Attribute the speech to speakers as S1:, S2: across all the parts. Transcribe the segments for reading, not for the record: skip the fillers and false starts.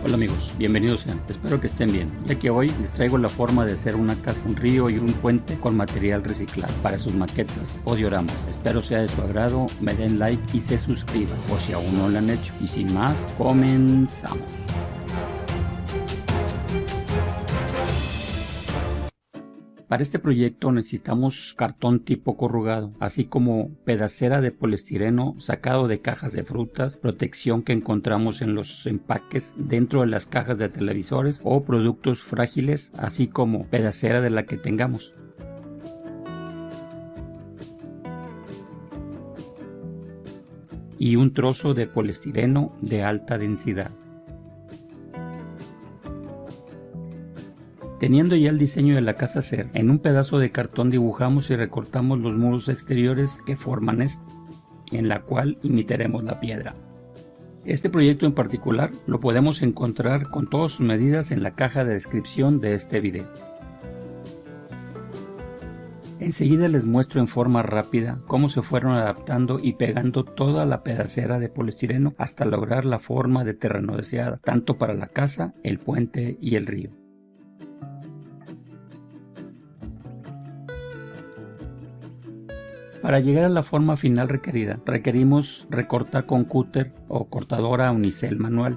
S1: Hola amigos, bienvenidos sean, espero que estén bien, ya que hoy les traigo la forma de hacer una casa, un río y un puente con material reciclado para sus maquetas o dioramas. Espero sea de su agrado, me den like y se suscriban, por si aún no lo han hecho. Y sin más, comenzamos. Para este proyecto necesitamos cartón tipo corrugado, así como pedacera de poliestireno sacado de cajas de frutas, protección que encontramos en los empaques dentro de las cajas de televisores o productos frágiles, así como pedacera de la que tengamos. Y un trozo de poliestireno de alta densidad. Teniendo ya el diseño de la casa ser, en un pedazo de cartón dibujamos y recortamos los muros exteriores que forman en la cual imitaremos la piedra. Este proyecto en particular lo podemos encontrar con todas sus medidas en la caja de descripción de este video. Enseguida les muestro en forma rápida cómo se fueron adaptando y pegando toda la pedacera de poliestireno hasta lograr la forma de terreno deseada, tanto para la casa, el puente y el río. Para llegar a la forma final requerida, requerimos recortar con cúter o cortadora unicel manual,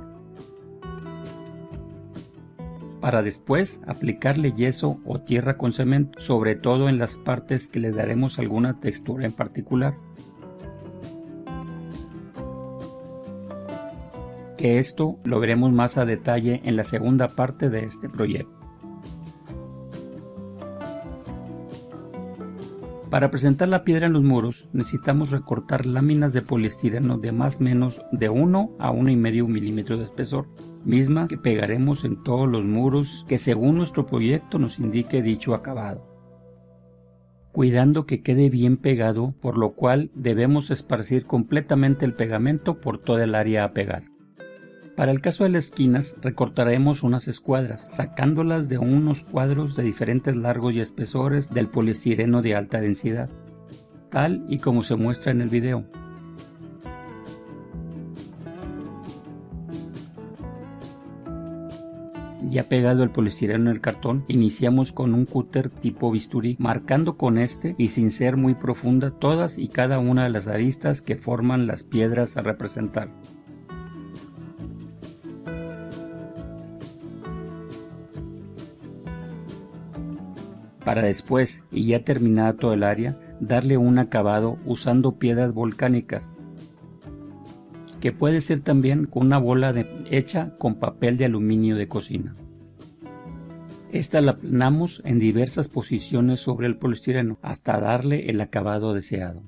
S1: para después aplicarle yeso o tierra con cemento, sobre todo en las partes que le daremos alguna textura en particular. Que esto lo veremos más a detalle en la segunda parte de este proyecto. Para presentar la piedra en los muros necesitamos recortar láminas de poliestireno de más o menos de 1 a 1,5 milímetros de espesor, misma que pegaremos en todos los muros que según nuestro proyecto nos indique dicho acabado. Cuidando que quede bien pegado, por lo cual debemos esparcir completamente el pegamento por toda el área a pegar. Para el caso de las esquinas recortaremos unas escuadras, sacándolas de unos cuadros de diferentes largos y espesores del poliestireno de alta densidad, tal y como se muestra en el video. Ya pegado el poliestireno en el cartón, iniciamos con un cúter tipo bisturí, marcando con este y sin ser muy profunda todas y cada una de las aristas que forman las piedras a representar. Para después, y ya terminada todo el área, darle un acabado usando piedras volcánicas, que puede ser también con una bola hecha con papel de aluminio de cocina. Esta la aplanamos en diversas posiciones sobre el poliestireno hasta darle el acabado deseado.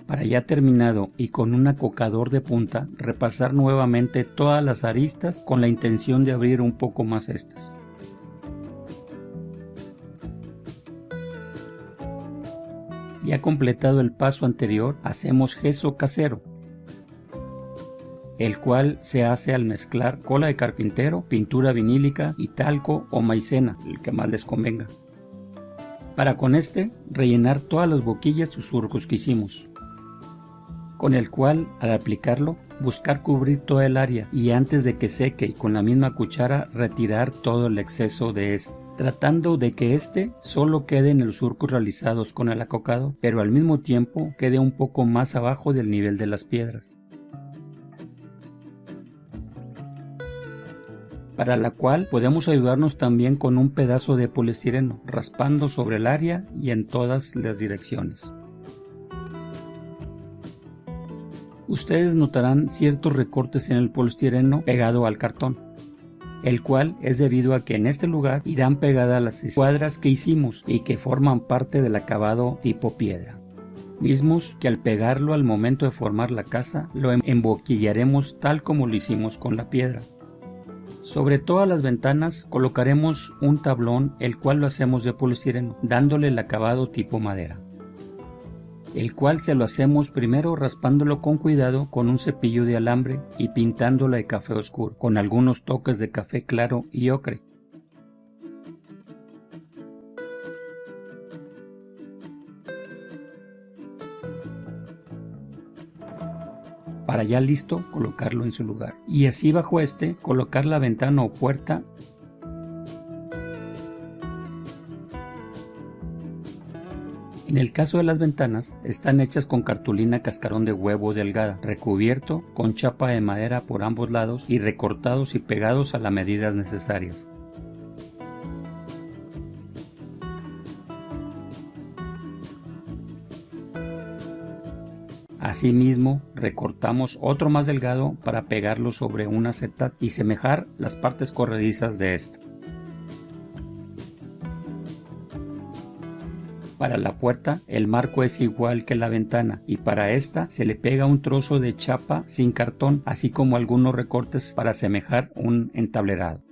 S1: Para ya terminado y con un acocador de punta, repasar nuevamente todas las aristas con la intención de abrir un poco más estas. Ya completado el paso anterior, hacemos gesso casero, el cual se hace al mezclar cola de carpintero, pintura vinílica y talco o maicena, el que más les convenga. Para con este, rellenar todas las boquillas y surcos que hicimos, con el cual, al aplicarlo, buscar cubrir toda el área y antes de que seque y con la misma cuchara retirar todo el exceso de este, tratando de que este solo quede en los surcos realizados con el acocado, pero al mismo tiempo quede un poco más abajo del nivel de las piedras. Para la cual podemos ayudarnos también con un pedazo de poliestireno, raspando sobre el área y en todas las direcciones. Ustedes notarán ciertos recortes en el poliestireno pegado al cartón, el cual es debido a que en este lugar irán pegadas las escuadras que hicimos y que forman parte del acabado tipo piedra, mismos que al pegarlo al momento de formar la casa lo emboquillaremos tal como lo hicimos con la piedra. Sobre todas las ventanas colocaremos un tablón, el cual lo hacemos de poliestireno, dándole el acabado tipo madera, el cual se lo hacemos primero raspándolo con cuidado con un cepillo de alambre y pintándolo de café oscuro, con algunos toques de café claro y ocre. para ya listo colocarlo en su lugar. Y así bajo este colocar la ventana o puerta. En el caso de las ventanas, están hechas con cartulina cascarón de huevo delgada, recubierto con chapa de madera por ambos lados y recortados y pegados a las medidas necesarias. Asimismo, recortamos otro más delgado para pegarlo sobre un acetat y semejar las partes corredizas de este. Para la puerta, el marco es igual que la ventana y para esta se le pega un trozo de chapa sin cartón, así como algunos recortes para asemejar un entablerado.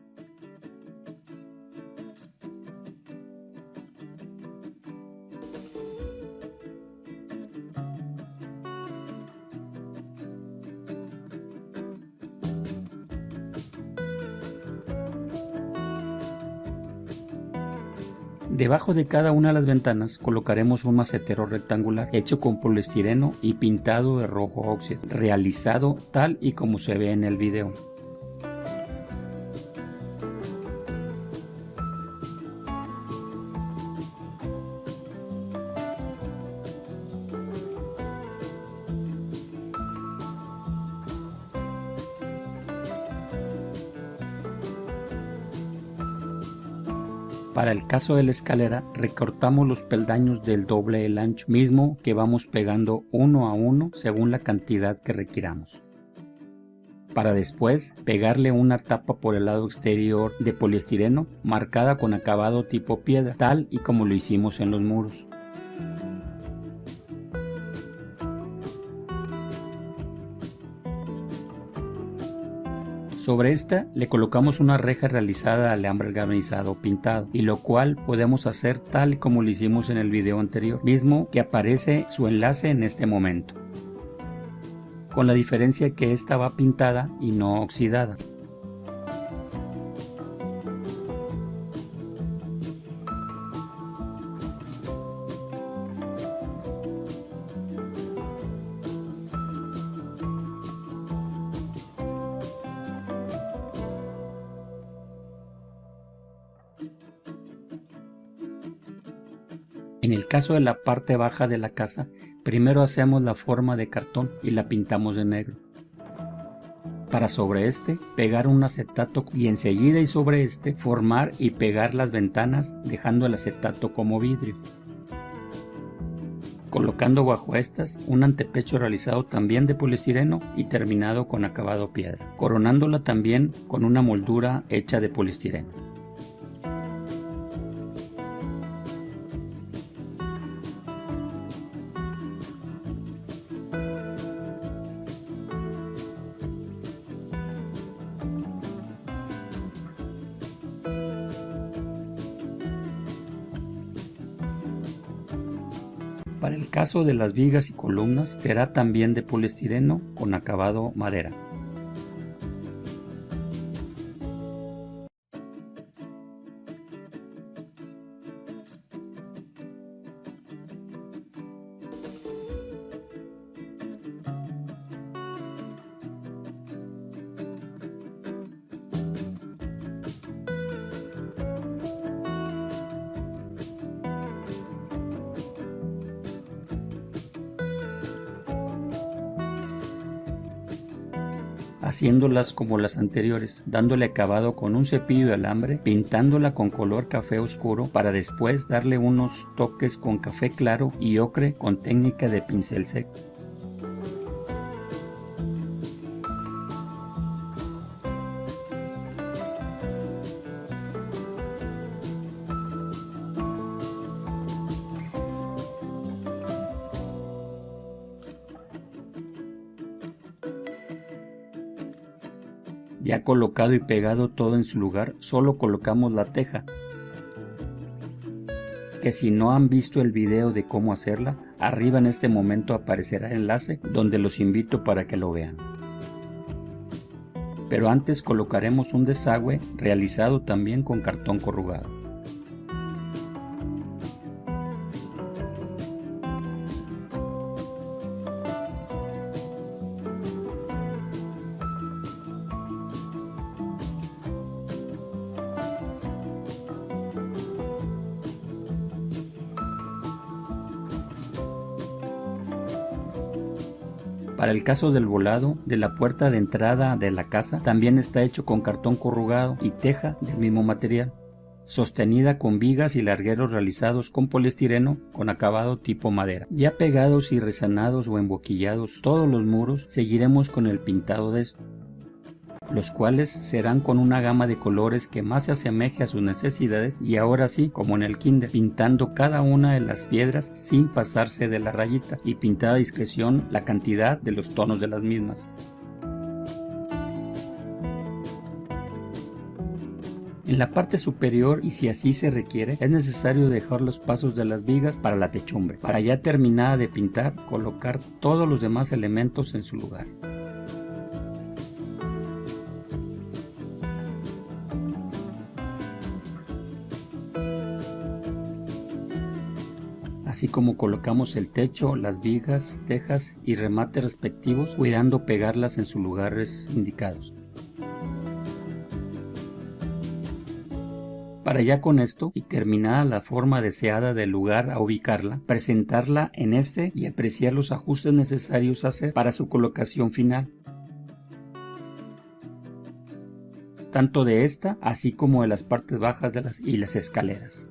S1: Debajo de cada una de las ventanas colocaremos un macetero rectangular hecho con poliestireno y pintado de rojo óxido, realizado tal y como se ve en el video. Para el caso de la escalera, recortamos los peldaños del doble del ancho, mismo que vamos pegando uno a uno según la cantidad que requiramos. Para después pegarle una tapa por el lado exterior de poliestireno marcada con acabado tipo piedra, tal y como lo hicimos en los muros. Sobre esta le colocamos una reja realizada de alambre galvanizado pintado, y lo cual podemos hacer tal como lo hicimos en el video anterior, mismo que aparece su enlace en este momento, con la diferencia que esta va pintada y no oxidada. En el caso de la parte baja de la casa, primero hacemos la forma de cartón y la pintamos de negro. Para sobre este pegar un acetato y enseguida y sobre este formar y pegar las ventanas dejando el acetato como vidrio. Colocando bajo estas un antepecho realizado también de poliestireno y terminado con acabado piedra, coronándola también con una moldura hecha de poliestireno. Para el caso de las vigas y columnas será también de poliestireno con acabado madera. Haciéndolas como las anteriores, dándole acabado con un cepillo de alambre, pintándola con color café oscuro para después darle unos toques con café claro y ocre con técnica de pincel seco. Ya colocado y pegado todo en su lugar, solo colocamos la teja, que si no han visto el video de cómo hacerla, arriba en este momento aparecerá el enlace donde los invito para que lo vean. Pero antes colocaremos un desagüe realizado también con cartón corrugado. Para el caso del volado de la puerta de entrada de la casa, también está hecho con cartón corrugado y teja del mismo material, sostenida con vigas y largueros realizados con poliestireno con acabado tipo madera. Ya pegados y resanados o emboquillados todos los muros, seguiremos con el pintado de estos, los cuales serán con una gama de colores que más se asemeje a sus necesidades, y ahora sí, como en el kinder, pintando cada una de las piedras sin pasarse de la rayita y pintar a discreción la cantidad de los tonos de las mismas. En la parte superior, y si así se requiere, es necesario dejar los pasos de las vigas para la techumbre, para ya terminada de pintar, colocar todos los demás elementos en su lugar. Así como colocamos el techo, las vigas, tejas y remates respectivos, cuidando pegarlas en sus lugares indicados. Para ya con esto, y terminada la forma deseada del lugar a ubicarla, presentarla en este y apreciar los ajustes necesarios a hacer para su colocación final, tanto de esta así como de las partes bajas de las escaleras.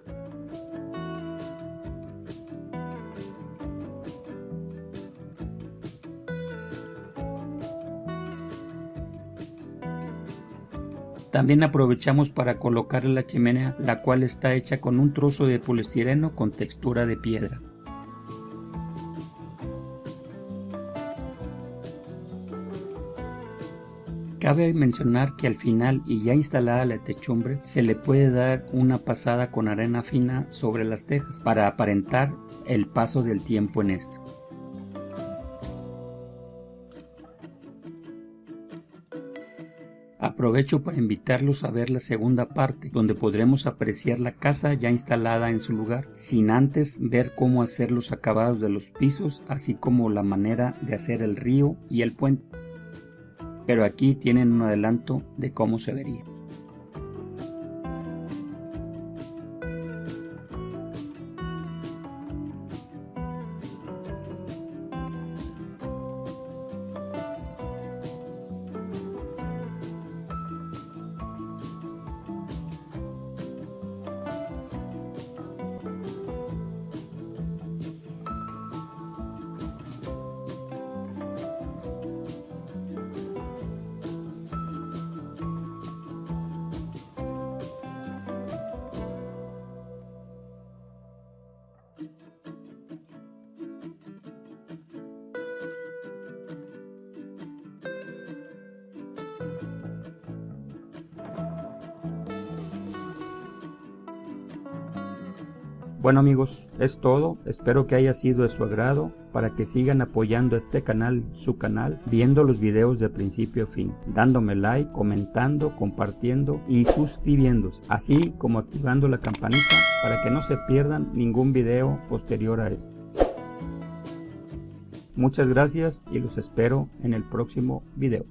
S1: También aprovechamos para colocar la chimenea, la cual está hecha con un trozo de poliestireno con textura de piedra. Cabe mencionar que al final, y ya instalada la techumbre, se le puede dar una pasada con arena fina sobre las tejas para aparentar el paso del tiempo en esto. Aprovecho para invitarlos a ver la segunda parte, donde podremos apreciar la casa ya instalada en su lugar, sin antes ver cómo hacer los acabados de los pisos, así como la manera de hacer el río y el puente. Pero aquí tienen un adelanto de cómo se vería. Bueno amigos, es todo, espero que haya sido de su agrado, para que sigan apoyando este canal, su canal, viendo los videos de principio a fin, dándome like, comentando, compartiendo y suscribiéndose, así como activando la campanita para que no se pierdan ningún video posterior a este. Muchas gracias y los espero en el próximo video.